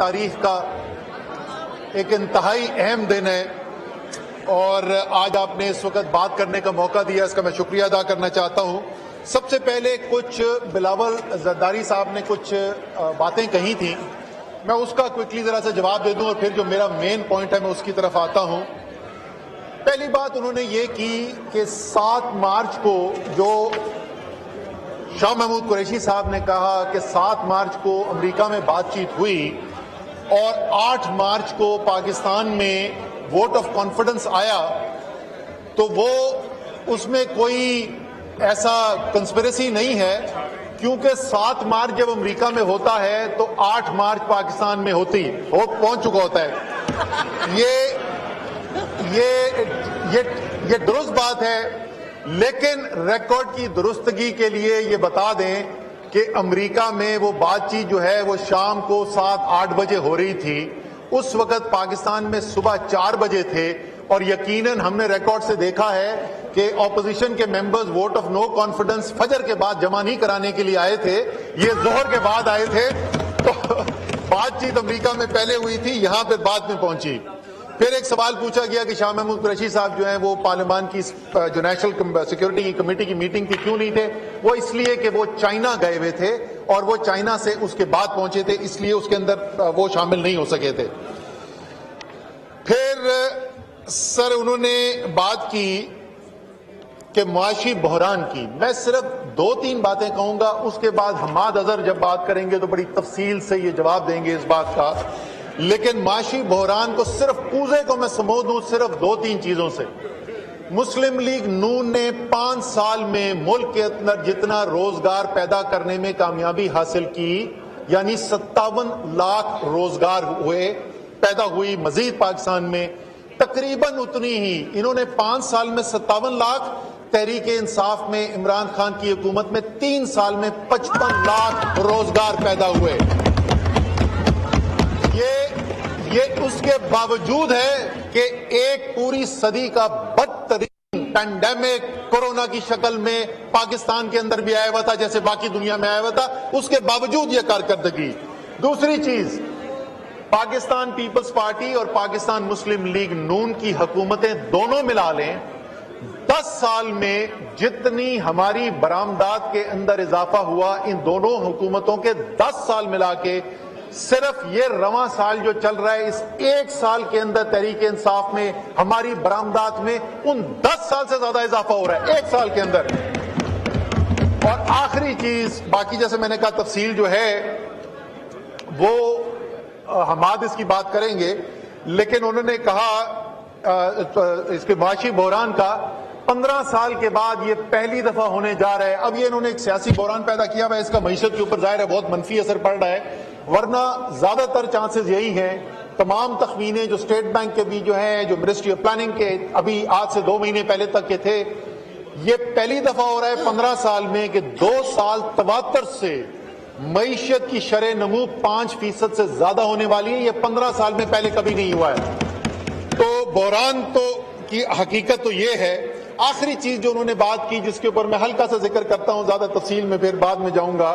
تاریخ کا ایک انتہائی اہم دن ہے اور آج آپ نے اس وقت بات کرنے کا موقع دیا، اس کا میں شکریہ ادا کرنا چاہتا ہوں۔ سب سے پہلے کچھ بلاول زرداری صاحب نے کچھ باتیں کہی تھیں، میں اس کا کوئکلی ذرا سا جواب دے دوں اور پھر جو میرا مین پوائنٹ ہے میں اس کی طرف آتا ہوں۔ پہلی بات انہوں نے یہ کی کہ 7 مارچ کو جو شاہ محمود قریشی صاحب نے کہا کہ 7 مارچ کو امریکہ میں بات چیت ہوئی اور 8 مارچ کو پاکستان میں ووٹ آف کانفیڈنس آیا، تو وہ اس میں کوئی ایسا کنسپریسی نہیں ہے، کیونکہ 7 مارچ جب امریکہ میں ہوتا ہے تو 8 مارچ پاکستان میں پہنچ چکا ہوتا ہے۔ یہ درست بات ہے، لیکن ریکارڈ کی درستگی کے لیے یہ بتا دیں کہ امریکہ میں وہ بات چیت جو ہے وہ شام کو 7-8 بجے ہو رہی تھی، اس وقت پاکستان میں صبح 4 بجے تھے، اور یقیناً ہم نے ریکارڈ سے دیکھا ہے کہ اپوزیشن کے members vote of no confidence فجر کے بعد جمع نہیں کرانے کے لیے آئے تھے، یہ ظہر کے بعد آئے تھے، تو بات چیت امریکہ میں پہلے ہوئی تھی، یہاں پہ بعد میں پہنچی۔ پھر ایک سوال پوچھا گیا کہ شاہ محمود قریشی صاحب جو ہیں وہ پارلیمان کی جو نیشنل سیکورٹی کی کمیٹی کی میٹنگ تھی کیوں نہیں تھے؟ وہ اس لیے کہ وہ چائنا گئے ہوئے تھے اور وہ چائنا سے اس کے بعد پہنچے تھے، اس لیے اس کے اندر وہ شامل نہیں ہو سکے تھے۔ پھر سر انہوں نے بات کی کہ معاشی بحران کی، میں صرف 2-3 باتیں کہوں گا، اس کے بعد حماد اظہر جب بات کریں گے تو بڑی تفصیل سے یہ جواب دیں گے اس بات کا، لیکن معاشی بحران کو صرف کوزے کو میں سمو دوں صرف 2-3 چیزوں سے۔ مسلم لیگ نون نے 5 سال میں ملک کے اندر جتنا روزگار پیدا کرنے میں کامیابی حاصل کی، یعنی 57 لاکھ روزگار پیدا ہوئی مزید پاکستان میں، تقریباً اتنی ہی انہوں نے 5 سال میں 57 لاکھ، تحریک انصاف میں عمران خان کی حکومت میں 3 سال میں 55 لاکھ روزگار پیدا ہوئے۔ یہ اس کے باوجود ہے کہ ایک پوری صدی کا بدترین پینڈیمک کورونا کی شکل میں پاکستان کے اندر بھی آیا ہوا تھا جیسے باقی دنیا میں آیا ہوا تھا، اس کے باوجود یہ کارکردگی۔ دوسری چیز، پاکستان پیپلز پارٹی اور پاکستان مسلم لیگ نون کی حکومتیں دونوں ملا لیں، 10 سال میں جتنی ہماری برآمدات کے اندر اضافہ ہوا ان دونوں حکومتوں کے 10 سال ملا کے، صرف یہ رواں سال جو چل رہا ہے اس 1 سال کے اندر تحریک انصاف میں ہماری برآمدات میں ان 10 سال سے زیادہ اضافہ ہو رہا ہے 1 سال کے اندر۔ اور آخری چیز، باقی جیسے میں نے کہا تفصیل جو ہے وہ حماد اس کی بات کریں گے، لیکن انہوں نے کہا اس کے معاشی بحران کا 15 سال کے بعد یہ پہلی دفعہ ہونے جا رہا ہے۔ اب یہ انہوں نے ایک سیاسی بحران پیدا کیا ہوا ہے، اس کا معیشت کے اوپر ظاہر ہے بہت منفی اثر پڑ رہا ہے، ورنہ زیادہ تر چانسز یہی ہیں۔ تمام تخمینے جو اسٹیٹ بینک کے بھی جو ہیں، جو منسٹری آف پلاننگ کے ابھی آج سے 2 مہینے پہلے تک کے تھے، یہ پہلی دفعہ ہو رہا ہے 15 سال میں کہ 2 سال تواتر سے معیشت کی شرح نمو 5% سے زیادہ ہونے والی ہے، یہ 15 سال میں پہلے کبھی نہیں ہوا ہے۔ تو بحران تو کی حقیقت تو یہ ہے۔ آخری چیز جو انہوں نے بات کی جس کے اوپر میں ہلکا سا ذکر کرتا ہوں، زیادہ تفصیل میں پھر بعد میں جاؤں گا،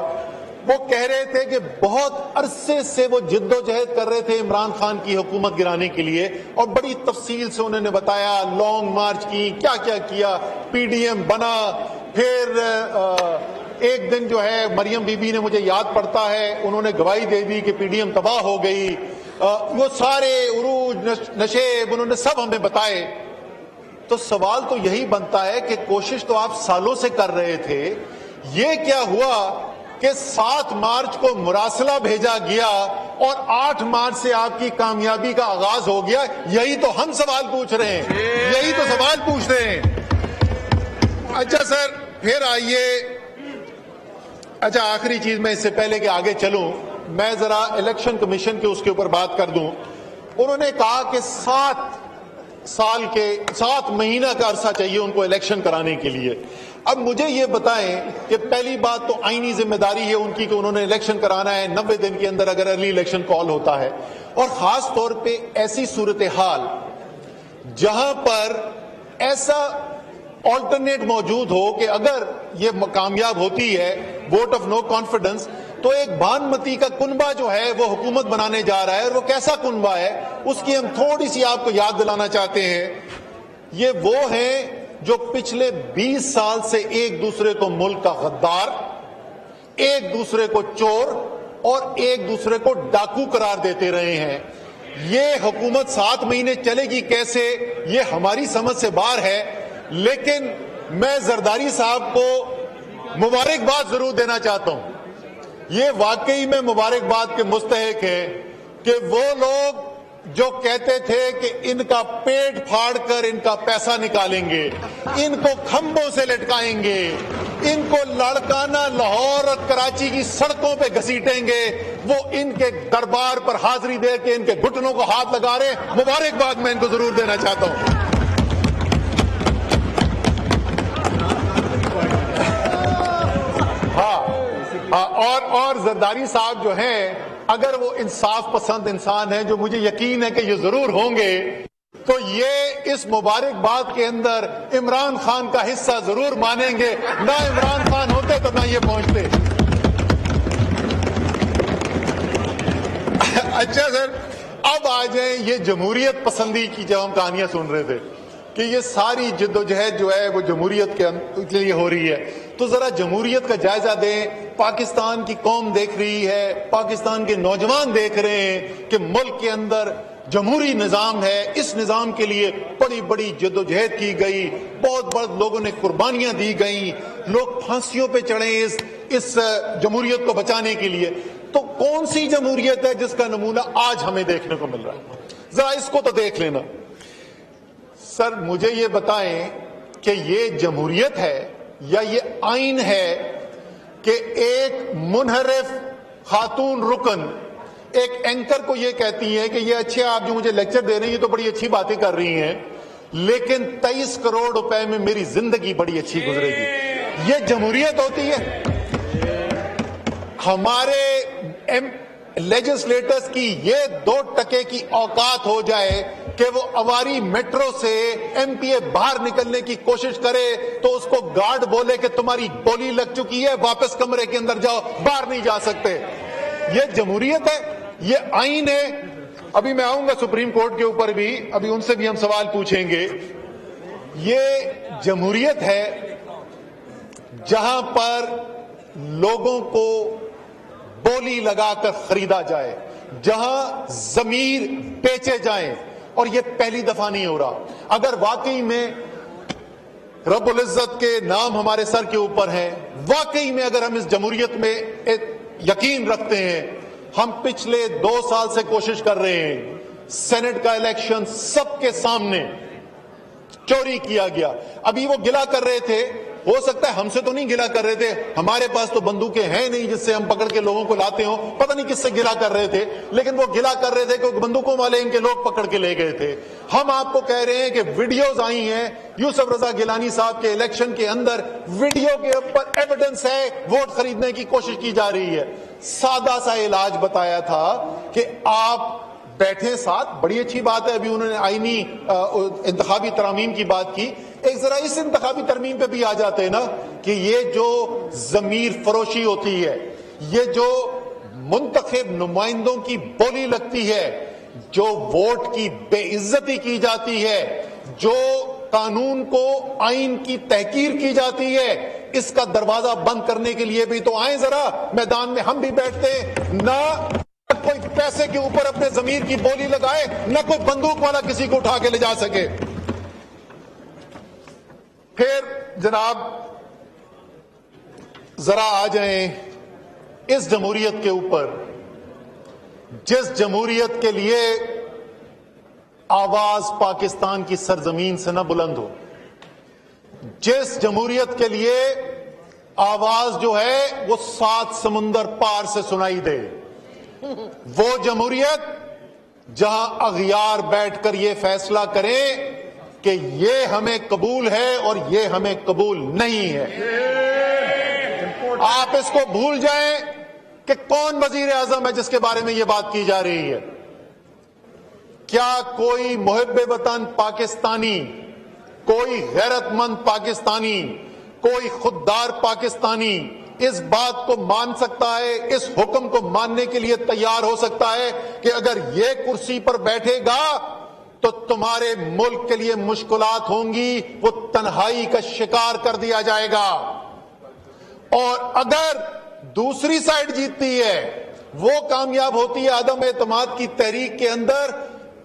وہ کہہ رہے تھے کہ بہت عرصے سے وہ جد و جہد کر رہے تھے عمران خان کی حکومت گرانے کے لیے، اور بڑی تفصیل سے انہوں نے بتایا لانگ مارچ کی، کیا کیا کیا، پی ڈی ایم بنا، پھر ایک دن جو ہے مریم بی بی نے مجھے یاد پڑتا ہے انہوں نے گواہی دے دی کہ پی ڈی ایم تباہ ہو گئی، وہ سارے عروج نشیب انہوں نے سب ہمیں بتائے۔ تو سوال تو یہی بنتا ہے کہ کوشش تو آپ سالوں سے کر رہے تھے، یہ کیا ہوا کہ 7 مارچ کو مراسلہ بھیجا گیا اور 8 مارچ سے آپ کی کامیابی کا آغاز ہو گیا؟ یہی تو ہم سوال پوچھ رہے ہیں، یہی تو سوال پوچھ رہے ہیں۔ اچھا سر پھر آئیے، اچھا آخری چیز میں اس سے پہلے کہ آگے چلوں میں ذرا الیکشن کمیشن کے اس کے اوپر بات کر دوں۔ انہوں نے کہا کہ 7 مہینہ کا عرصہ چاہیے ان کو الیکشن کرانے کے لیے۔ اب مجھے یہ بتائیں کہ پہلی بات تو آئینی ذمہ داری ہے ان کی کہ انہوں نے الیکشن کرانا ہے 90 دن کے اندر اگر ارلی الیکشن کال ہوتا ہے، اور خاص طور پہ ایسی صورتحال جہاں پر ایسا آلٹرنیٹ موجود ہو کہ اگر یہ کامیاب ہوتی ہے ووٹ آف نو کانفیڈنس تو ایک بھانمتی کا کنبہ جو ہے وہ حکومت بنانے جا رہا ہے، اور وہ کیسا کنبہ ہے اس کی ہم تھوڑی سی آپ کو یاد دلانا چاہتے ہیں۔ یہ وہ ہیں جو پچھلے 20 سال سے ایک دوسرے کو ملک کا غدار، ایک دوسرے کو چور اور ایک دوسرے کو ڈاکو قرار دیتے رہے ہیں۔ یہ حکومت 7 مہینے چلے گی کیسے، یہ ہماری سمجھ سے باہر ہے، لیکن میں زرداری صاحب کو مبارکباد ضرور دینا چاہتا ہوں۔ یہ واقعی میں مبارکباد کے مستحق ہیں کہ وہ لوگ جو کہتے تھے کہ ان کا پیٹ پھاڑ کر ان کا پیسہ نکالیں گے، ان کو کھمبوں سے لٹکائیں گے، ان کو لاڑکانہ لاہور اور کراچی کی سڑکوں پہ گھسیٹیں گے، وہ ان کے دربار پر حاضری دے کے ان کے گھٹنوں کو ہاتھ لگا رہے ہیں۔ مبارکباد میں ان کو ضرور دینا چاہتا ہوں۔ اور زرداری صاحب جو ہیں، اگر وہ انصاف پسند انسان ہیں، جو مجھے یقین ہے کہ یہ ضرور ہوں گے، تو یہ اس مبارکباد کے اندر عمران خان کا حصہ ضرور مانیں گے۔ نہ عمران خان ہوتے تو نہ یہ پہنچتے۔ اچھا سر، اب آ جائیں یہ جمہوریت پسندی کی جب ہم کہانیاں سن رہے تھے کہ یہ ساری جدوجہد جو ہے وہ جمہوریت کے لیے ہو رہی ہے، تو ذرا جمہوریت کا جائزہ دیں۔ پاکستان کی قوم دیکھ رہی ہے، پاکستان کے نوجوان دیکھ رہے ہیں کہ ملک کے اندر جمہوری نظام ہے، اس نظام کے لیے بڑی بڑی جدوجہد کی گئی، بہت بہت لوگوں نے قربانیاں دی گئیں، لوگ پھانسیوں پہ چڑھے اس جمہوریت کو بچانے کے لیے۔ تو کون سی جمہوریت ہے جس کا نمونہ آج ہمیں دیکھنے کو مل رہا ہے؟ ذرا اس کو تو دیکھ لینا۔ سر مجھے یہ بتائیں کہ یہ جمہوریت ہے یا یہ آئین ہے کہ ایک منحرف خاتون رکن ایک اینکر کو یہ کہتی ہے کہ یہ اچھے آپ جو مجھے لیکچر دے رہے ہیں یہ تو بڑی اچھی باتیں کر رہی ہیں، لیکن 23 کروڑ روپے میں میری زندگی بڑی اچھی گزرے گی۔ یہ جمہوریت ہوتی ہے؟ ہمارے لیجسلیٹرز کی یہ 2% کی اوقات ہو جائے کہ وہ اواری میٹرو سے ایم پی اے باہر نکلنے کی کوشش کرے تو اس کو گارڈ بولے کہ تمہاری گولی لگ چکی ہے، واپس کمرے کے اندر جاؤ، باہر نہیں جا سکتے۔ یہ جمہوریت ہے؟ یہ آئین ہے؟ ابھی میں آؤں گا سپریم کورٹ کے اوپر بھی، ابھی ان سے بھی ہم سوال پوچھیں گے۔ یہ جمہوریت ہے جہاں پر لوگوں کو بولی لگا کر خریدا جائے، جہاں ضمیر بیچے جائیں، اور یہ پہلی دفعہ نہیں ہو رہا۔ اگر واقعی میں رب العزت کے نام ہمارے سر کے اوپر ہیں، واقعی میں اگر ہم اس جمہوریت میں یقین رکھتے ہیں، ہم پچھلے 2 سال سے کوشش کر رہے ہیں، سینٹ کا الیکشن سب کے سامنے چوری کیا گیا۔ ابھی وہ گلا کر رہے تھے، ہو سکتا ہے ہم سے تو نہیں گلا کر رہے تھے، ہمارے پاس تو بندوقیں ہیں نہیں جس سے ہم پکڑ کے لوگوں کو لاتے ہوں، پتہ نہیں کس سے گلا کر رہے تھے، لیکن وہ گلا کر رہے تھے کہ بندوقوں والے ان کے لوگ پکڑ کے لے گئے تھے۔ ہم آپ کو کہہ رہے ہیں کہ ویڈیوز آئی ہیں یوسف رضا گیلانی صاحب کے الیکشن کے اندر، ویڈیو کے اوپر ایویڈنس ہے، ووٹ خریدنے کی کوشش کی جا رہی ہے۔ سادہ سا علاج بتایا تھا کہ آپ بیٹھے ساتھ، بڑی اچھی بات ہے، ابھی انہوں نے آئینی انتخابی ترامیم کی بات کی، ایک ذرا اس انتخابی ترمیم پہ بھی آ جاتے ہیں نا کہ یہ جو ضمیر فروشی ہوتی ہے، یہ جو منتخب نمائندوں کی بولی لگتی ہے، جو ووٹ کی بے عزتی کی جاتی ہے، جو قانون کو آئین کی تحقیر کی جاتی ہے، اس کا دروازہ بند کرنے کے لیے بھی تو آئیں ذرا میدان میں، ہم بھی بیٹھتے نہ کوئی پیسے کے اوپر اپنے ضمیر کی بولی لگائے، نہ کوئی بندوق والا کسی کو اٹھا کے لے جا سکے۔ پھر جناب ذرا آ جائیں اس جمہوریت کے اوپر، جس جمہوریت کے لیے آواز پاکستان کی سرزمین سے نہ بلند ہو، جس جمہوریت کے لیے آواز جو ہے وہ 7 سمندر پار سے سنائی دے، وہ جمہوریت جہاں اغیار بیٹھ کر یہ فیصلہ کریں کہ یہ ہمیں قبول ہے اور یہ ہمیں قبول نہیں ہے۔ آپ اس کو بھول جائیں کہ کون وزیر اعظم ہے جس کے بارے میں یہ بات کی جا رہی ہے۔ کیا کوئی محب وطن پاکستانی، کوئی غیرت مند پاکستانی، کوئی خوددار پاکستانی، اس بات کو مان سکتا ہے, اس حکم کو ماننے کے لیے تیار ہو سکتا ہے کہ اگر یہ کرسی پر بیٹھے گا تو تمہارے ملک کے لیے مشکلات ہوں گی, وہ تنہائی کا شکار کر دیا جائے گا. اور اگر دوسری سائڈ جیتتی ہے, وہ کامیاب ہوتی ہے عدم اعتماد کی تحریک کے اندر,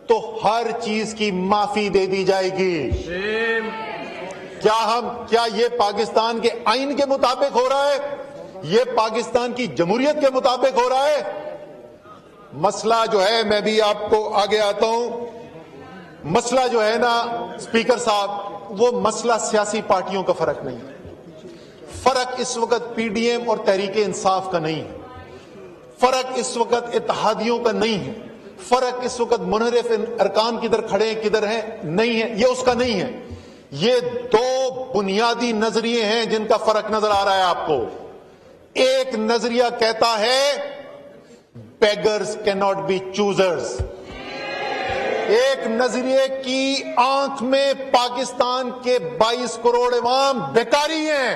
تو ہر چیز کی معافی دے دی جائے گی. کیا یہ پاکستان کے آئین کے مطابق ہو رہا ہے؟ یہ پاکستان کی جمہوریت کے مطابق ہو رہا ہے؟ مسئلہ جو ہے, میں بھی آپ کو آگے آتا ہوں, مسئلہ جو ہے نا اسپیکر صاحب, وہ مسئلہ سیاسی پارٹیوں کا فرق نہیں ہے. فرق اس وقت پی ڈی ایم اور تحریک انصاف کا نہیں ہے. فرق اس وقت اتحادیوں کا نہیں ہے. فرق اس وقت منحرف ارکان کدھر کھڑے ہیں کدھر ہیں نہیں ہے, یہ اس کا نہیں ہے. یہ دو بنیادی نظریے ہیں جن کا فرق نظر آ رہا ہے آپ کو. ایک نظریہ کہتا ہے beggars cannot be choosers. ایک نظریے کی آنکھ میں پاکستان کے 22 کروڑ عوام بیکاری ہیں.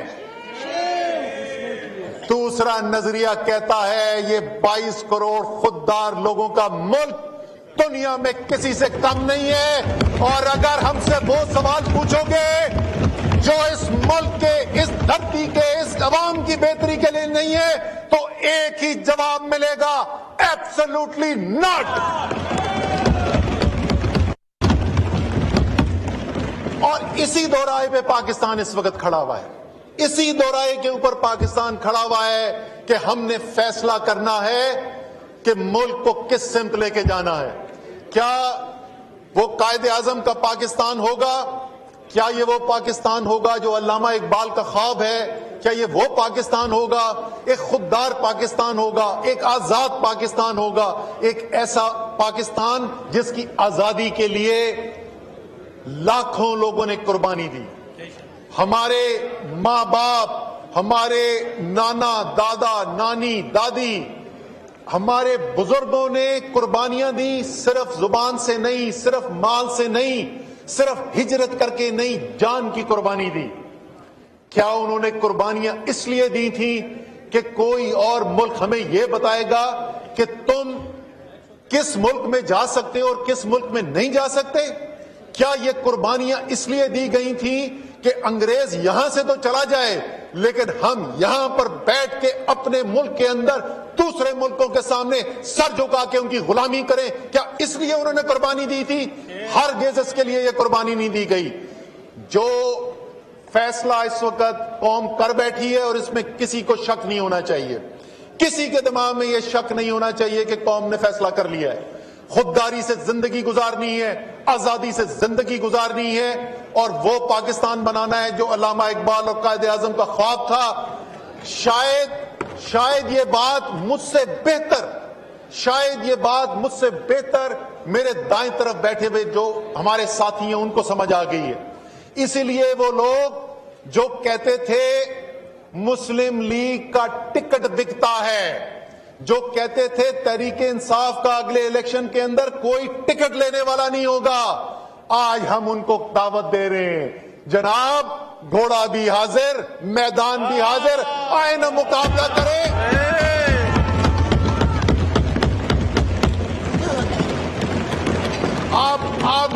دوسرا نظریہ کہتا ہے یہ 22 کروڑ خوددار لوگوں کا ملک دنیا میں کسی سے کم نہیں ہے. اور اگر ہم سے وہ سوال پوچھو گے جو اس ملک کے, اس دھرتی کے, اس عوام کی بہتری کے لیے نہیں ہے, تو ایک ہی جواب ملے گا, ایبسولوٹلی ناٹ. اور اسی دورائے پہ پاکستان اس وقت کھڑا ہوا ہے. اسی دورائے کے اوپر پاکستان کھڑا ہوا ہے کہ ہم نے فیصلہ کرنا ہے کہ ملک کو کس سمت لے کے جانا ہے. کیا وہ قائد اعظم کا پاکستان ہوگا؟ کیا یہ وہ پاکستان ہوگا جو علامہ اقبال کا خواب ہے؟ کیا یہ وہ پاکستان ہوگا؟ ایک خوددار پاکستان ہوگا, ایک آزاد پاکستان ہوگا, ایک ایسا پاکستان جس کی آزادی کے لیے لاکھوں لوگوں نے قربانی دی. ہمارے ماں باپ, ہمارے نانا دادا نانی دادی, ہمارے بزرگوں نے قربانیاں دی, صرف زبان سے نہیں, صرف مال سے نہیں, صرف ہجرت کر کے نہیں, جان کی قربانی دی. کیا انہوں نے قربانیاں اس لیے دی تھیں کہ کوئی اور ملک ہمیں یہ بتائے گا کہ تم کس ملک میں جا سکتے ہو اور کس ملک میں نہیں جا سکتے؟ کیا یہ قربانیاں اس لیے دی گئی تھیں کہ انگریز یہاں سے تو چلا جائے لیکن ہم یہاں پر بیٹھ کے اپنے ملک کے اندر دوسرے ملکوں کے سامنے سر جھکا کے ان کی غلامی کریں؟ کیا اس لیے انہوں نے قربانی دی تھی؟ ہرگز اس کے لیے یہ قربانی نہیں دی گئی. جو فیصلہ اس وقت قوم کر بیٹھی ہے, اور اس میں کسی کو شک نہیں ہونا چاہیے, کسی کے دماغ میں یہ شک نہیں ہونا چاہیے کہ قوم نے فیصلہ کر لیا ہے. خودداری سے زندگی گزارنی ہے, آزادی سے زندگی گزارنی ہے, اور وہ پاکستان بنانا ہے جو علامہ اقبال اور قائد اعظم کا خواب تھا. شاید یہ بات مجھ سے بہتر, شاید یہ بات مجھ سے بہتر میرے دائیں طرف بیٹھے ہوئے جو ہمارے ساتھی ہیں ان کو سمجھ آ گئی ہے. اسی لیے وہ لوگ جو کہتے تھے مسلم لیگ کا ٹکٹ بکتا ہے, جو کہتے تھے تحریک انصاف کا اگلے الیکشن کے اندر کوئی ٹکٹ لینے والا نہیں ہوگا, آج ہم ان کو دعوت دے رہے ہیں. جناب, گھوڑا بھی حاضر, میدان بھی حاضر, آئے نہ مقابلہ کریں. آپ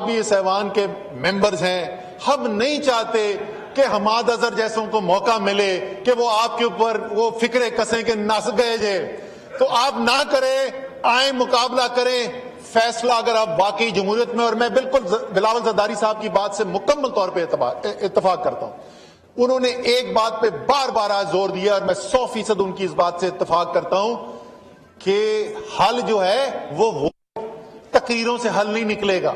بھی اس ایوان کے ممبرز ہیں. ہم نہیں چاہتے کہ حماد اظہر جیسوں کو موقع ملے کہ وہ آپ کے اوپر وہ فکرے کسیں کہ نس گئے جے, تو آپ نہ کریں, آئیں مقابلہ کریں. فیصلہ اگر آپ واقعی جمہوریت میں, اور میں بالکل بلاول زرداری صاحب کی بات سے مکمل طور پہ اتفاق کرتا ہوں, انہوں نے ایک بات پہ بار بار آج زور دیا اور میں 100% ان کی اس بات سے اتفاق کرتا ہوں کہ حل جو ہے وہ تقریروں سے حل نہیں نکلے گا,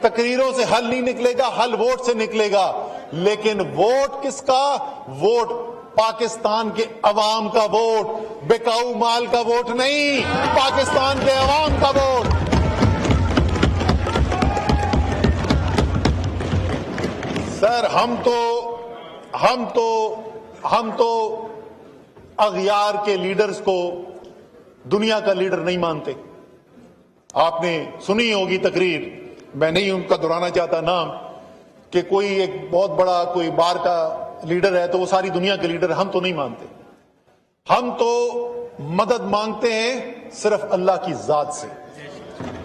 تقریروں سے حل نہیں نکلے گا, حل ووٹ سے نکلے گا. لیکن ووٹ کس کا؟ ووٹ پاکستان کے عوام کا ووٹ, بکاؤ مال کا ووٹ نہیں, پاکستان کے عوام کا ووٹ. سر ہم تو اغیار کے لیڈرز کو دنیا کا لیڈر نہیں مانتے. آپ نے سنی ہوگی تقریر, میں نہیں ان کا دہرانا چاہتا نام, کہ کوئی ایک بہت بڑا کوئی بار کا لیڈر ہے تو وہ ساری دنیا کے لیڈر، ہم تو نہیں مانتے. ہم تو مدد مانگتے ہیں صرف اللہ کی ذات سے.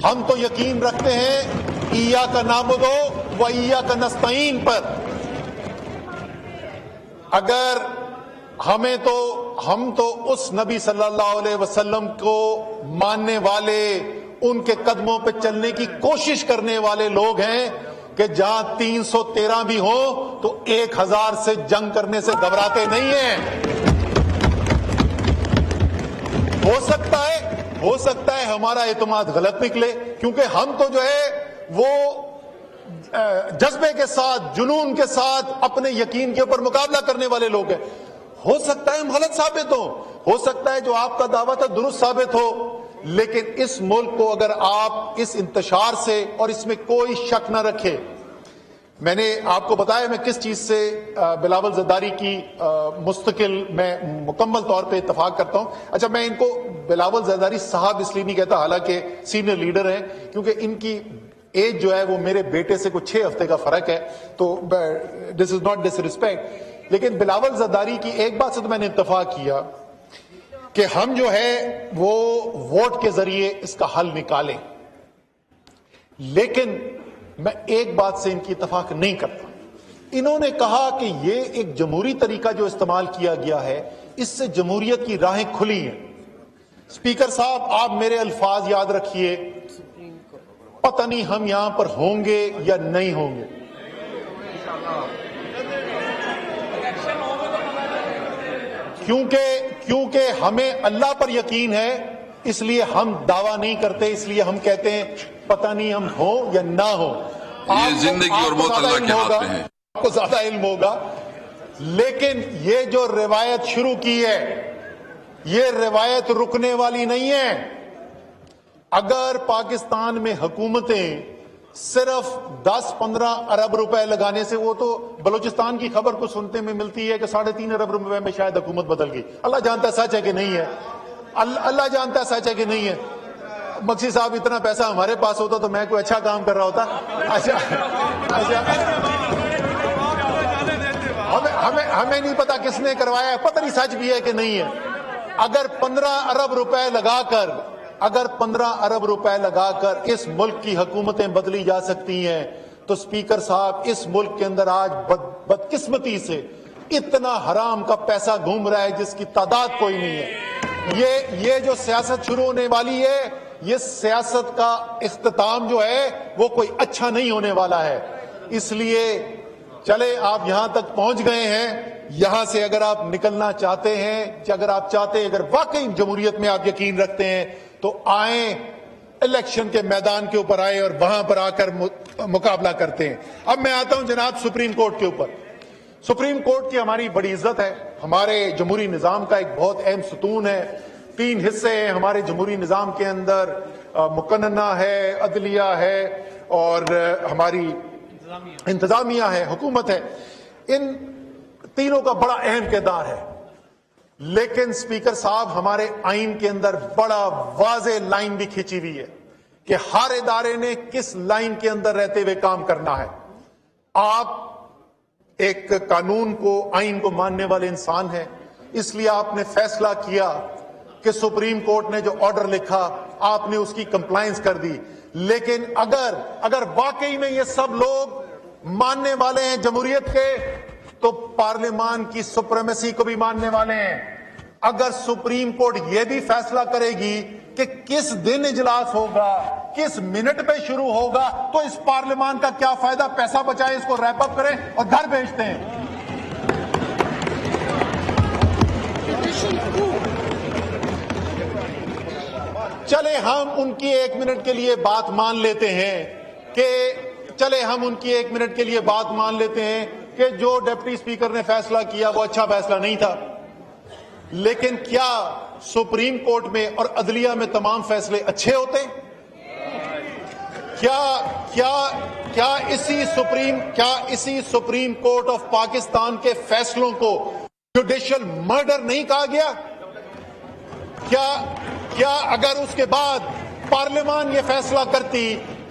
ہم تو یقین رکھتے ہیں ایاک نعبد و ایاک نستعین پر. اگر ہم تو اس نبی صلی اللہ علیہ وسلم کو ماننے والے، ان کے قدموں پہ چلنے کی کوشش کرنے والے لوگ ہیں کہ جہاں 313 بھی ہوں تو 1000 سے جنگ کرنے سے گھبراتے نہیں ہیں. ہو سکتا ہے ہمارا اعتماد غلط نکلے، کیونکہ ہم تو جو ہے وہ جذبے کے ساتھ، جنون کے ساتھ اپنے یقین کے اوپر مقابلہ کرنے والے لوگ ہیں. ہو سکتا ہے ہم غلط ثابت ہو سکتا ہے جو آپ کا دعویٰ تھا درست ثابت ہو، لیکن اس ملک کو اگر آپ اس انتشار سے، اور اس میں کوئی شک نہ رکھے، میں نے آپ کو بتایا میں کس چیز سے بلاول زرداری کی میں مکمل طور پہ اتفاق کرتا ہوں. اچھا، میں ان کو بلاول زرداری صاحب اس لیے نہیں کہتا، حالانکہ سینئر لیڈر ہیں، کیونکہ ان کی ایج جو ہے وہ میرے بیٹے سے کچھ 6 ہفتے کا فرق ہے، تو دس از ناٹ ڈس ریسپیکٹ. لیکن بلاول زرداری کی ایک بات سے تو میں نے اتفاق کیا کہ ہم جو ہے وہ ووٹ کے ذریعے اس کا حل نکالیں. لیکن میں ایک بات سے ان کی اتفاق نہیں کرتا. انہوں نے کہا کہ یہ ایک جمہوری طریقہ جو استعمال کیا گیا ہے، اس سے جمہوریت کی راہیں کھلی ہیں. اسپیکر صاحب، آپ میرے الفاظ یاد رکھیے، پتہ نہیں ہم یہاں پر ہوں گے یا نہیں ہوں گے. کیونکہ ہمیں اللہ پر یقین ہے، اس لیے ہم دعویٰ نہیں کرتے، اس لیے ہم کہتے ہیں پتہ نہیں ہم ہوں یا نہ ہوں. یہ زندگی اور موت اللہ کے ہاتھ میں ہے. آپ کو زیادہ علم ہوگا، لیکن یہ جو روایت شروع کی ہے، یہ روایت رکنے والی نہیں ہے. اگر پاکستان میں حکومتیں صرف 10-15 ارب روپے لگانے سے، وہ تو بلوچستان کی خبر کو سنتے میں ملتی ہے کہ 3.5 ارب روپے میں شاید حکومت بدل گئی. اللہ جانتا ہے سچ ہے کہ نہیں ہے، اللہ جانتا ہے سچ ہے کہ نہیں ہے. مکسی صاحب، اتنا پیسہ ہمارے پاس ہوتا تو میں کوئی اچھا کام کر رہا ہوتا. ہمیں نہیں پتا کس نے کروایا ہے، پتہ نہیں سچ بھی ہے کہ نہیں ہے. اگر 15 ارب روپے لگا کر اس ملک کی حکومتیں بدلی جا سکتی ہیں، تو اسپیکر صاحب، اس ملک کے اندر آج بدقسمتی سے اتنا حرام کا پیسہ گھوم رہا ہے جس کی تعداد کوئی نہیں ہے. یہ جو سیاست شروع ہونے والی ہے، یہ سیاست کا اختتام جو ہے وہ کوئی اچھا نہیں ہونے والا ہے. اس لیے چلے، آپ یہاں تک پہنچ گئے ہیں، یہاں سے اگر آپ نکلنا چاہتے ہیں، اگر واقعی جمہوریت میں آپ یقین رکھتے ہیں، تو آئیں، الیکشن کے میدان کے اوپر آئے اور وہاں پر آ کر مقابلہ کرتے ہیں. اب میں آتا ہوں جناب سپریم کورٹ کے اوپر. سپریم کورٹ کی ہماری بڑی عزت ہے، ہمارے جمہوری نظام کا ایک بہت اہم ستون ہے. 3 حصے ہیں ہمارے جمہوری نظام کے اندر، مقننہ ہے، عدلیہ ہے، اور ہماری انتظامیہ ہے، حکومت ہے. ان تینوں کا بڑا اہم کردار ہے. لیکن اسپیکر صاحب، ہمارے آئین کے اندر بڑا واضح لائن بھی کھینچی ہوئی ہے کہ ہر ادارے نے کس لائن کے اندر رہتے ہوئے کام کرنا ہے. آپ ایک قانون کو، آئین کو ماننے والے انسان ہیں، اس لیے آپ نے فیصلہ کیا کہ سپریم کورٹ نے جو آرڈر لکھا آپ نے اس کی کمپلائنس کر دی. لیکن اگر واقعی میں یہ سب لوگ ماننے والے ہیں جمہوریت کے، تو پارلیمان کی سپریمیسی کو بھی ماننے والے ہیں. اگر سپریم کورٹ یہ بھی فیصلہ کرے گی کہ کس دن اجلاس ہوگا، کس منٹ پہ شروع ہوگا، تو اس پارلیمان کا کیا فائدہ؟ پیسہ بچائیں، اس کو ریپ اپ کریں اور گھر بھیجتے ہیں. چلے ہم ان کی 1 منٹ کے لیے بات مان لیتے ہیں کہ جو ڈپٹی اسپیکر نے فیصلہ کیا وہ اچھا فیصلہ نہیں تھا. لیکن کیا سپریم کورٹ میں اور عدلیہ میں تمام فیصلے اچھے ہوتے ہیں؟ کیا اسی سپریم کورٹ آف پاکستان کے فیصلوں کو جوڈیشل مرڈر نہیں کہا گیا؟ کیا اگر اس کے بعد پارلیمان یہ فیصلہ کرتی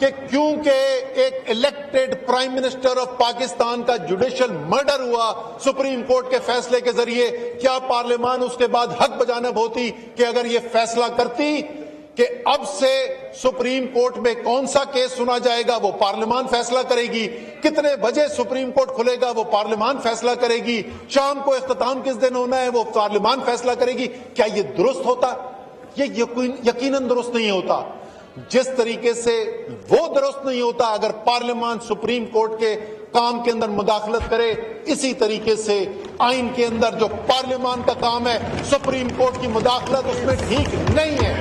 کہ کیونکہ ایک elected prime minister of Pakistan کا جوڈیشل مرڈر ہوا سپریم کورٹ کے فیصلے کے ذریعے، کیا پارلیمان اس کے بعد حق بجانب ہوتی کہ اگر یہ فیصلہ کرتی کہ اب سے سپریم کورٹ میں کون سا کیس سنا جائے گا وہ پارلیمان فیصلہ کرے گی، کتنے بجے سپریم کورٹ کھلے گا وہ پارلیمان فیصلہ کرے گی، شام کو اختتام کس دن ہونا ہے وہ پارلیمان فیصلہ کرے گی؟ کیا یہ درست ہوتا؟ یہ یقیناً درست نہیں ہوتا۔ جس طریقے سے وہ درست نہیں ہوتا اگر پارلیمان سپریم کورٹ کے کام کے اندر مداخلت کرے، اسی طریقے سے آئین کے اندر جو پارلیمان کا کام ہے سپریم کورٹ کی مداخلت اس میں ٹھیک نہیں ہے۔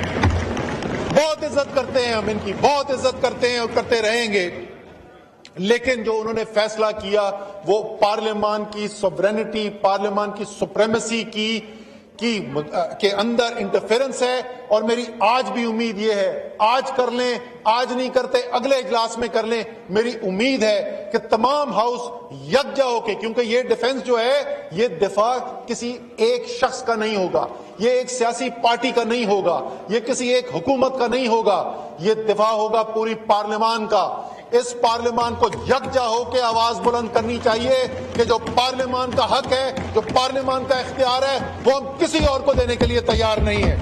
بہت عزت کرتے ہیں ہم ان کی، بہت عزت کرتے ہیں اور کرتے رہیں گے، لیکن جو انہوں نے فیصلہ کیا وہ پارلیمان کی سوورینٹی، پارلیمان کی سپریمیسی کے اندر انٹرفیرنس ہے۔ اور میری آج بھی امید یہ ہے، آج کر لیں، آج نہیں کرتے اگلے اجلاس میں کر لیں، میری امید ہے کہ تمام ہاؤس یکجا ہو کے، کیونکہ یہ ڈیفنس جو ہے یہ دفاع کسی ایک شخص کا نہیں ہوگا، یہ ایک سیاسی پارٹی کا نہیں ہوگا، یہ کسی ایک حکومت کا نہیں ہوگا، یہ دفاع ہوگا پوری پارلیمان کا۔ اس پارلیمان کو یکجا ہو کے آواز بلند کرنی چاہیے کہ جو پارلیمان کا حق ہے، جو پارلیمان کا اختیار ہے، وہ ہم کسی اور کو دینے کے لیے تیار نہیں ہیں۔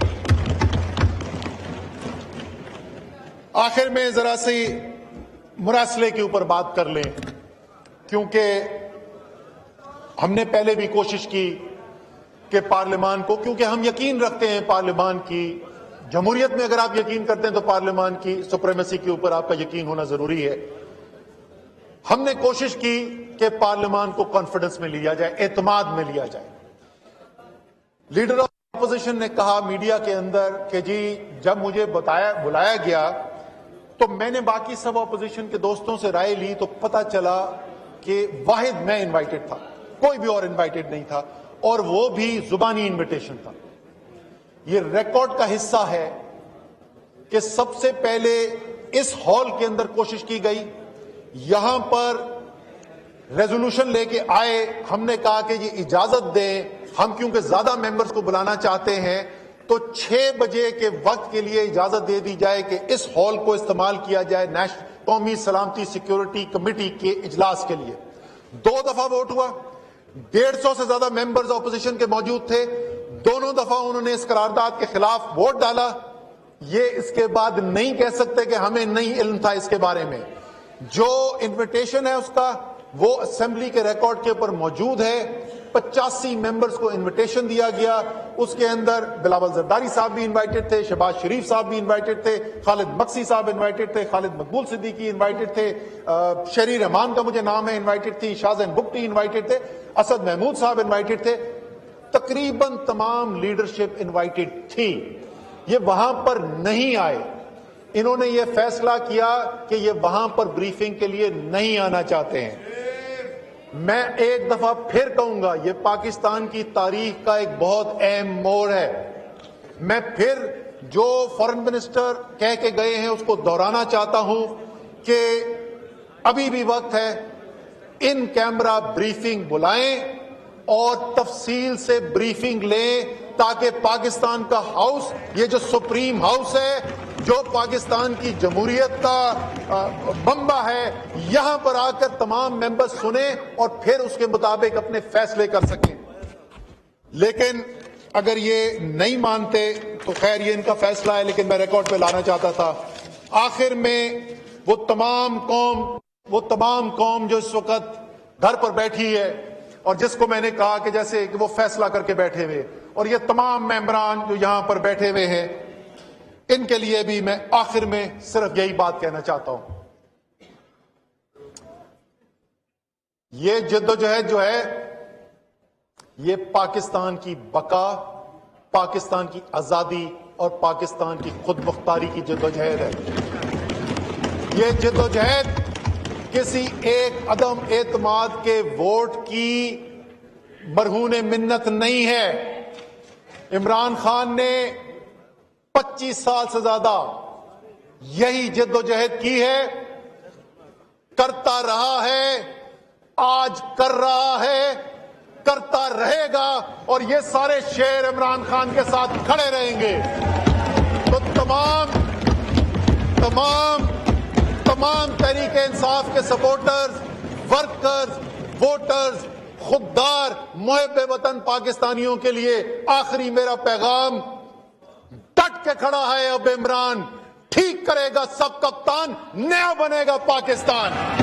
آخر میں ذرا سی مراسلے کے اوپر بات کر لیں، کیونکہ ہم نے پہلے بھی کوشش کی کہ پارلیمان کو، کیونکہ ہم یقین رکھتے ہیں پارلیمان کی جمہوریت میں، اگر آپ یقین کرتے ہیں تو پارلیمان کی سپریمیسی کے اوپر آپ کا یقین ہونا ضروری ہے۔ ہم نے کوشش کی کہ پارلیمان کو کانفیڈنس میں لیا جائے، اعتماد میں لیا جائے۔ لیڈر آف اپوزیشن نے کہا میڈیا کے اندر کہ جی جب مجھے بلایا گیا تو میں نے باقی سب اپوزیشن کے دوستوں سے رائے لی تو پتا چلا کہ واحد میں انوائٹڈ تھا، کوئی بھی اور انوائٹڈ نہیں تھا، اور وہ بھی زبانی انویٹیشن تھا۔ یہ ریکارڈ کا حصہ ہے کہ سب سے پہلے اس ہال کے اندر کوشش کی گئی، یہاں پر ریزولوشن لے کے آئے، ہم نے کہا کہ یہ اجازت دیں، ہم کیونکہ زیادہ ممبرز کو بلانا چاہتے ہیں تو 6 بجے کے وقت کے لیے اجازت دے دی جائے کہ اس ہال کو استعمال کیا جائے قومی سلامتی سیکیورٹی کمیٹی کے اجلاس کے لیے۔ 2 دفعہ ووٹ ہوا، 150 سے زیادہ ممبرز اپوزیشن کے موجود تھے، دونوں دفعہ انہوں نے اس قرارداد کے خلاف ووٹ ڈالا۔ یہ اس کے بعد نہیں کہہ سکتے کہ ہمیں نہیں علم تھا اس کے بارے میں۔ جو انویٹیشن ہے اس کا وہ اسمبلی کے ریکارڈ کے اوپر موجود ہے، 85 ممبرز کو انویٹیشن دیا گیا، اس کے اندر بلاول زرداری صاحب بھی انوائٹڈ تھے، شہباز شریف صاحب بھی انوائٹڈ تھے، خالد مقصی صاحب انوائٹڈ تھے، خالد مقبول صدیقی انوائٹڈ تھے، شہری رحمان کا مجھے نام ہے انوائٹڈ تھی، شاہزین بگٹی انوائٹڈ تھے، اسد محمود صاحب انوائٹڈ تھے، تقریباً تمام لیڈرشپ انوائٹڈ تھی۔ یہ وہاں پر نہیں آئے، انہوں نے یہ فیصلہ کیا کہ یہ وہاں پر بریفنگ کے لیے نہیں آنا چاہتے ہیں۔ میں ایک دفعہ پھر کہوں گا یہ پاکستان کی تاریخ کا ایک بہت اہم موڑ ہے۔ میں پھر جو فارن منسٹر کہہ کے گئے ہیں اس کو دہرانا چاہتا ہوں کہ ابھی بھی وقت ہے، ان کیمرہ بریفنگ بلائیں اور تفصیل سے بریفنگ لیں تاکہ پاکستان کا ہاؤس، یہ جو سپریم ہاؤس ہے، جو پاکستان کی جمہوریت کا منبع ہے، یہاں پر آ کر تمام ممبر سنیں اور پھر اس کے مطابق اپنے فیصلے کر سکیں۔ لیکن اگر یہ نہیں مانتے تو خیر یہ ان کا فیصلہ ہے، لیکن میں ریکارڈ پہ لانا چاہتا تھا۔ آخر میں وہ تمام قوم جو اس وقت گھر پر بیٹھی ہے اور جس کو میں نے کہا کہ جیسے کہ وہ فیصلہ کر کے بیٹھے ہوئے، اور یہ تمام ممبران جو یہاں پر بیٹھے ہوئے ہیں، ان کے لیے بھی میں آخر میں صرف یہی بات کہنا چاہتا ہوں، یہ جدوجہد جو ہے یہ پاکستان کی بقا، پاکستان کی آزادی اور پاکستان کی خود مختاری کی جدوجہد ہے۔ یہ جدوجہد کسی ایک عدم اعتماد کے ووٹ کی مرہون منت نہیں ہے۔ عمران خان نے 25 سال سے زیادہ یہی جدوجہد کی ہے، کرتا رہا ہے، آج کر رہا ہے، کرتا رہے گا، اور یہ سارے شیر عمران خان کے ساتھ کھڑے رہیں گے۔ تو تمام تمام تحریک انصاف کے سپورٹرز، ورکرز، ووٹرز، خوددار محب وطن پاکستانیوں کے لیے آخری میرا پیغام، ڈٹ کے کھڑا ہے اب عمران، ٹھیک کرے گا سب کپتان، نیا بنے گا پاکستان۔